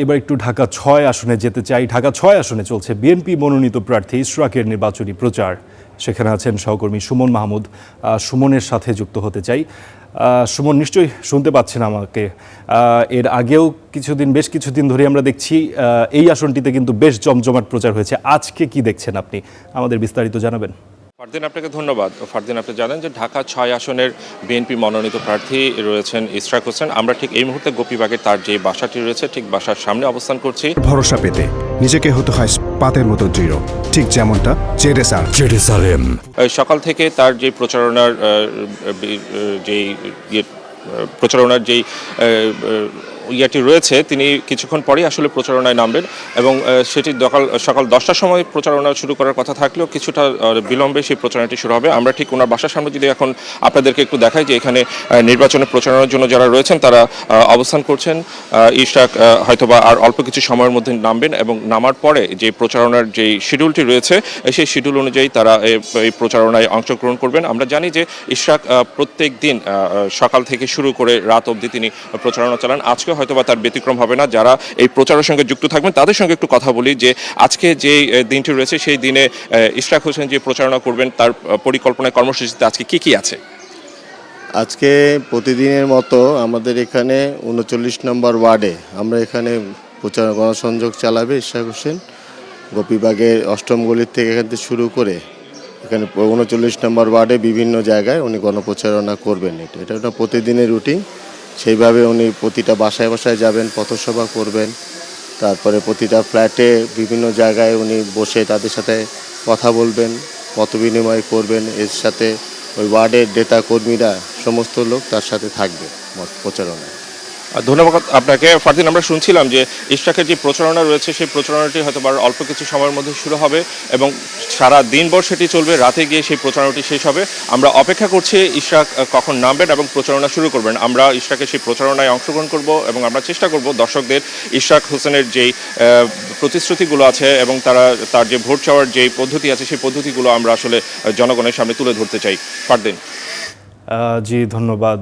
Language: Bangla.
এবার একটু ঢাকা ৬ আসনে যেতে চাই। ঢাকা ৬ আসনে চলছে বিএনপি মনোনীত প্রার্থী ইশরাকের নির্বাচনী প্রচার। সেখানে আছেন সহকর্মী সুমন মাহমুদ। সুমনের সাথে যুক্ত হতে চাই। সুমন, নিশ্চয়ই শুনতে পাচ্ছেন আমাকে। এর আগেও বেশ কিছুদিন ধরে আমরা দেখছি এই আসনটিতে কিন্তু বেশ জমজমাট প্রচার হয়েছে। আজকে কি দেখছেন আপনি? আমাদের বিস্তারিত জানাবেন। ফারদিন, আপনাকে ধন্যবাদ। ফারদিন, আপনি জানেন যে ঢাকা ৬ আসনের বিএনপি মনোনীত প্রার্থী রয়েছেন ইশরাক হোসেন। আমরা ঠিক এই মুহূর্তে গোপীবাগের তার যে বাসাটি রয়েছে ঠিক বাসার সামনে অবস্থান করছি। ভরসা পেতে নিজেকে হতে হয় পাতের মতো দৃঢ়, ঠিক যেমনটা জেরুসালেম। সকাল থেকে তার যে প্রচারণার যেই ইয়াটি রয়েছে, তিনি কিছুক্ষণ পরেই আসলে প্রচারণায় নামবেন এবং সেটি সকাল 10টার সময় প্রচারণা শুরু করার কথা থাকলেও কিছুটা বিলম্বে সেই প্রচারণাটি শুরু হবে। আমরা ঠিক ওনার বাসার সামনে যদি এখন আপনাদেরকে একটু দেখাই যে এখানে নির্বাচনে প্রচারণার জন্য যারা রয়েছেন তারা অবস্থান করছেন। ইশরাক হয়তোবা আর অল্প কিছু সময়ের মধ্যে নামবেন এবং নামার পরে যে প্রচারণার যেই শিডিউলটি রয়েছে সেই শিডিউল অনুযায়ী তারা এই প্রচারণায় অংশগ্রহণ করবেন। আমরা জানি যে ইশরাক প্রত্যেক দিন সকাল থেকে শুরু করে রাত অবধি তিনি প্রচারণা চালান। আজকে হয়তোবা তার ব্যতিক্রম হবে না। যারা এই প্রচারের সঙ্গে যুক্ত থাকবেন তাদের সঙ্গে একটু কথা বলি যে আজকে যে দিনটি রয়েছে সেই দিনে ইশরাক হোসেন যে প্রচারণা করবেন তার পরিকল্পনায় কর্মসূচিতে আজকে কি আছে? আজকে প্রতিদিনের মতো আমাদের এখানে ৩৯ নম্বর ওয়ার্ডে আমরা এখানে প্রচার গণসংযোগ চালাবে ইশরাক হোসেন। গোপীবাগের অষ্টম গলির থেকে এখান থেকে শুরু করে এখানে ৩৯ নম্বর ওয়ার্ডে বিভিন্ন জায়গায় উনি গণপ্রচারণা করবেন। এটা একটা প্রতিদিনের রুটিন। সেইভাবে উনি প্রতিটা বাসায় বাসায় যাবেন, পথসভা করবেন, তারপরে প্রতিটা ফ্ল্যাটে বিভিন্ন জায়গায় উনি বসে তাদের সাথে কথা বলবেন, মত বিনিময় করবেন। এর সাথে ওই ওয়ার্ডের নেতা কর্মীরা সমস্ত লোক তার সাথে থাকবে প্রচারণায়। ধন্যবাদ আপনাকে। ফারদিন, আমরা শুনছিলাম যে ইশরাকের যে প্রচারণা রয়েছে সেই প্রচারণাটি হয়তো অল্প কিছু সময়ের মধ্যে শুরু হবে এবং সারা দিনভর সেটি চলবে, রাতে গিয়ে সেই প্রচারণাটি শেষ হবে। আমরা অপেক্ষা করছি ইশরাক কখন নামবেন এবং প্রচারণা শুরু করবেন। আমরা ইশরাকের সেই প্রচারণায় অংশগ্রহণ করব এবং আমরা চেষ্টা করব দর্শকদের ইশরাক হোসেনের যেই প্রতিশ্রুতিগুলো আছে এবং তার যে ভোট চাওয়ার যে পদ্ধতি আছে সেই পদ্ধতিগুলো আমরা আসলে জনগণের সামনে তুলে ধরতে চাই। ফারদিন। জি, ধন্যবাদ।